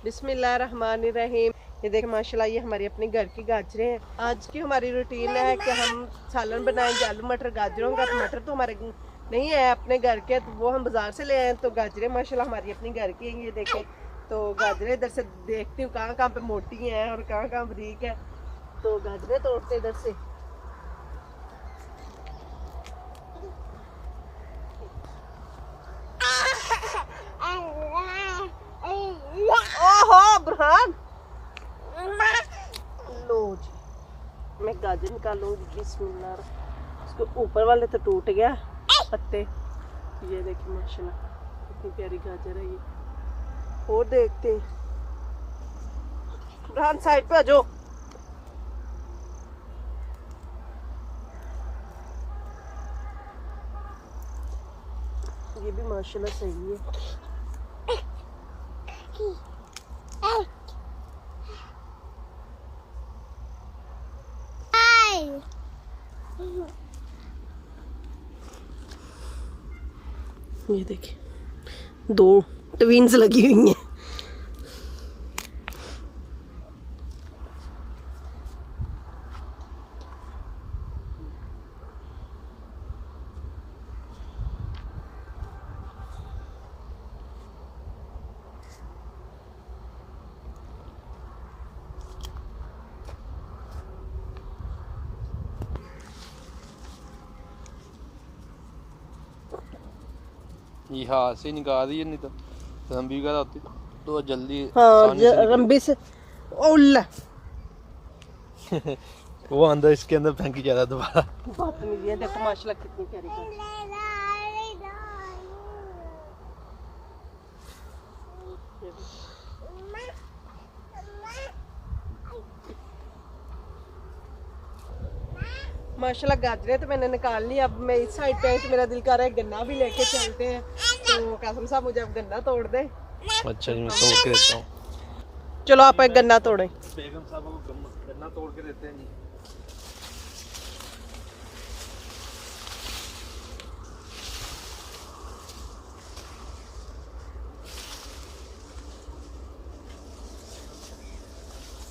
बिस्मिल्लाहिर्रहमानिर्रहीम। ये देखें माशाल्लाह, ये हमारी अपनी घर की गाजरें हैं। आज की हमारी रूटीन है कि हम सालन बनाएंगे आलू मटर गाजरों का। तो मटर तो हमारे नहीं है अपने घर के, तो वो हम बाजार से ले आए। तो गाजरें माशाल्लाह हमारी अपनी घर की हैं। ये देखें, तो गाजरें इधर से देखती हूँ कहाँ कहाँ पे मोटी हैं और कहाँ कहाँ बारीक है। तो गाजरें तोड़ते इधर से। ओहो बुरहान, लो जी, मैं गाजर निकालूंगी। बिस्मिल्लाह। उसके ऊपर वाले तो टूट गया पत्ते। ये देखिए माशाल्लाह कितनी प्यारी गाजर है ये। और देखते हैं, बुरहान साइड पे आ जाओ। ये भी माशाल्लाह सही है। ये देखिए, दो ट्विंस लगी हुई हैं। ये हाथ से निकाल दिए, नहीं तो रंबी का होती तो जल्दी। हाँ रंबी से ओला वो अंदर इसके अंदर फेंकी जा रहा है दोबारा। बात नहीं है। देखो माशाल्लाह कितनी प्यारी गाजर। माशाल्लाह गाजरें तो मैंने निकाल ली। अब मैं इस साइड पे आई तो मेरा दिल कर रहा है गन्ना भी लेके चलते हैं। तो कासिम साहब मुझे अब गन्ना तोड़ दे। अच्छा जी, मैं तोड़ के देता हूँ। चलो आप एक गन्ना तोड़ें। बेगम साहब को गन्ना तोड़ के देते हैं जी।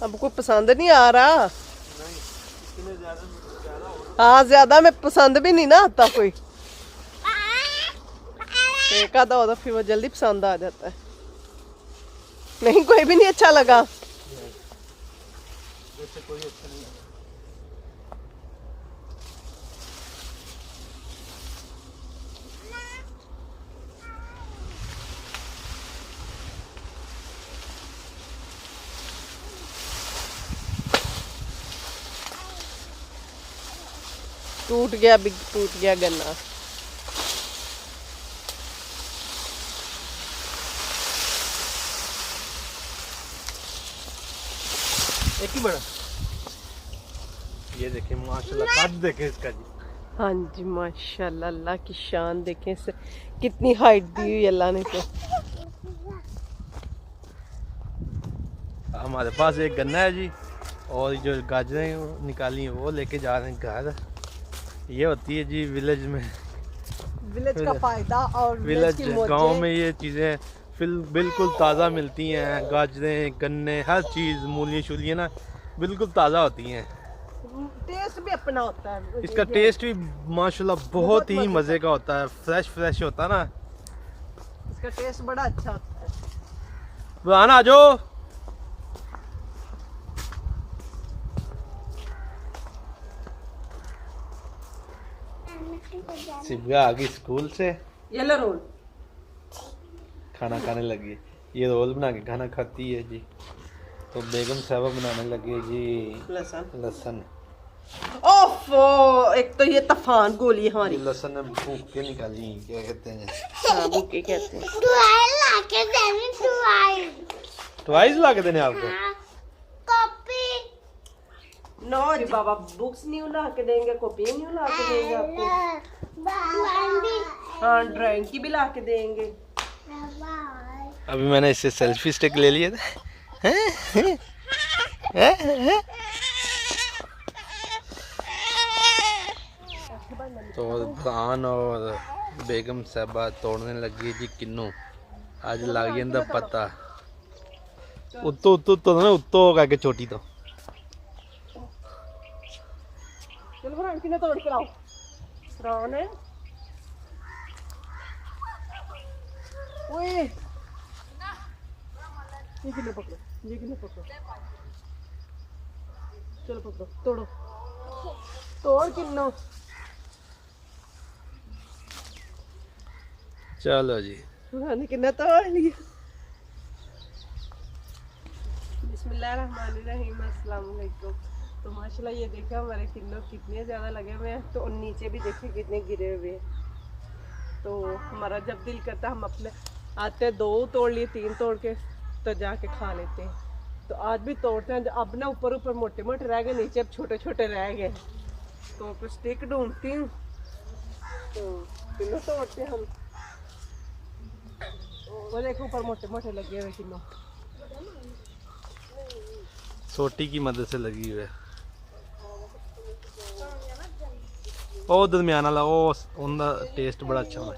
अब कोई पसंद नहीं आ रहा। हाँ ज्यादा में पसंद भी नहीं ना आता कोई। एक आधा होता फिर वो जल्दी पसंद आ जाता है। नहीं कोई भी नहीं अच्छा लगा। कोई अच्छा नहीं। टूट गया, बिग टूट गया गन्ना। एक ही बड़ा। ये देखिए माशाल्लाह, कद देखे इसका जी। हाँ जी माशाल्लाह, अल्लाह की शान देखें इसे, कितनी हाइट दी हुई अल्लाह ने। तो हमारे पास एक गन्ना है जी, और जो गाजरें निकाली हैं वो लेके जा रहे हैं घर। ये होती है जी विलेज में, विलेज का फायदा। और विलेज गांव में ये चीज़ें बिल्कुल ताज़ा मिलती हैं। गाजरें, गन्ने, हर चीज़, मूली शूलियाँ ना बिल्कुल ताज़ा होती हैं। टेस्ट भी अपना होता है। इसका टेस्ट भी माशाल्लाह बहुत ही मज़े का होता है। फ्रेश फ्रेश होता है ना, इसका टेस्ट बड़ा अच्छा होता है। बुरहान आ जाओ। सिबिया आ गई स्कूल से, येलो रोल खाना खाने लगी। ये रोल बना के खाना खाती है जी। तो बेगम साहबा बनाने लगी जी लहसुन। ओफो, एक तो ये तूफान गोली हमारी। लहसुन ने भूख के निकाली, क्या कहते हैं? हाँ भूखे कहते हैं। ट्वाइस ला के देने आपको। नो जी बाबा, बुक्स नहीं ला के देंगे, कॉपी नहीं ला के देंगे आपको। हाँ ड्राइंग की भी ला के देंगे। अभी मैंने इससे सेल्फी स्टिक ले लिया था। तो बुरहान और बेगम साहबा तोड़ने लगी जी किन्नू। आज लागियन दा पता। उत्तो उत्तो उत्तो ना उत्तो करके छोटी तो चलो भरा किन्ने तोड़ के लाओ रान है ओए ये किन्ने पकड़ो चलो पकड़ो तोड़ो तोड़ किन्नो चलो जी मैंने कितना तोड़ लिया बिस्मिल्लाहिर्रहमानिर्रहीम अस्सलाम वालेकुम। तो माशाल्लाह ये देखा हमारे किन्नों कितने ज़्यादा लगे हुए हैं तो नीचे भी देखिए कितने गिरे हुए हैं। तो हमारा जब दिल करता हम अपने आते 2 तोड़ लिए 3 तोड़ के तो जाके खा लेते हैं। तो आज भी तोड़ते हैं। अब ना ऊपर ऊपर मोटे मोटे रह गए नीचे अब छोटे छोटे रह गए तो कुछ स्टिक ढूंढती हूँ तो किन्नों तोड़ते हैं हम। वो देखो ऊपर मोटे मोटे लगे हुए किन्नों सोटी की मदद से लगी हुई है। ओ दरमियाना वाला ओ उनका टेस्ट बड़ा अच्छा है।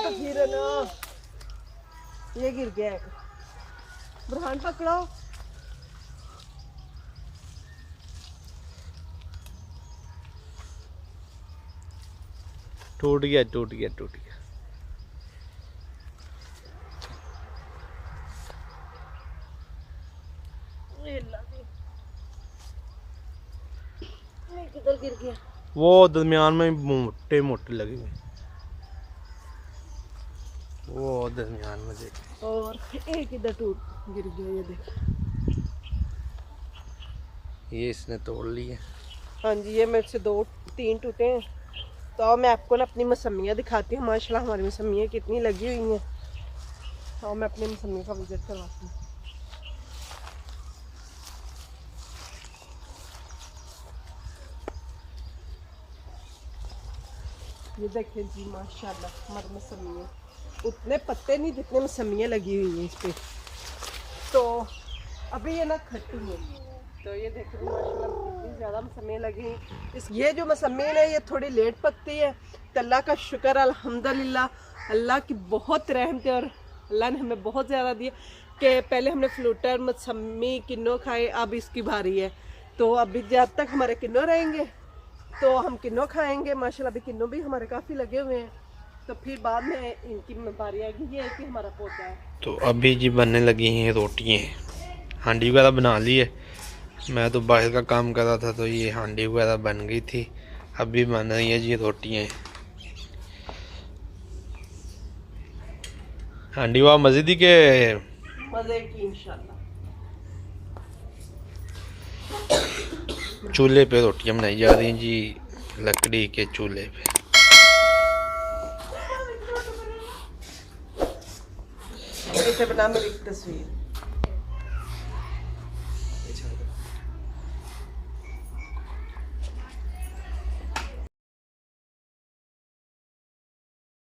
तो फिर ना ये गिर गया एक बुरहान पकड़ो टूट गया किधर गिर गया वो दरमियान में मोटे मोटे लगे हुए वो दरमियान में देख और एक इधर टूट गिर गया ये देख ये इसने तोड़ लिए। हाँ जी ये मेरे से 2-3 टूटे हैं। तो अब मैं आपको ना अपनी मौसमियाँ दिखाती हूँ। माशाल्लाह हमारी मौसमियाँ कितनी लगी हुई हैं। और मैं अपनी मौसमियों का विजिट करवाती हूँ। ये देखें जी माशाल्लाह हमारी मौसमियाँ उतने पत्ते नहीं जितने मौसमियाँ लगी हुई हैं इस पे। तो अभी ये ना खट्टी है तो ये देखें माशाल्लाह कितनी ज़्यादा मौसमियाँ लगी हैं। ये जो मौसमी है ये थोड़ी लेट पकती है तो अल्लाह का शुक्र अल्हम्दुलिल्लाह। अल्लाह की बहुत रहमत है और अल्लाह ने हमें बहुत ज़्यादा दिया कि पहले हमने फ्लूटर मौसमी किन्नों खाए अब इसकी बारी है। तो अभी जब तक हमारे किन्नों रहेंगे तो हम किन्नों खाएंगे। माशाल्लाह अभी किन्नों भी हमारे काफ़ी लगे हुए हैं तो फिर बाद में इनकी बारी आएगी। ये है कि हमारा पौधा है। तो अभी जी बनने लगी हैं रोटियाँ। हांडी वगैरह बना ली है। मैं तो बाहर का काम कर रहा था तो ये हांडी वगैरह बन गई थी। अभी बन रही है जी रोटियाँ। हांडी वहाँ मस्जिद के मज़े की इंशाल्लाह। चूल्हे पे रोटियाँ बनाई जा रही हैं जी लकड़ी के चूल्हे पे। इसे बना मेरी तस्वीर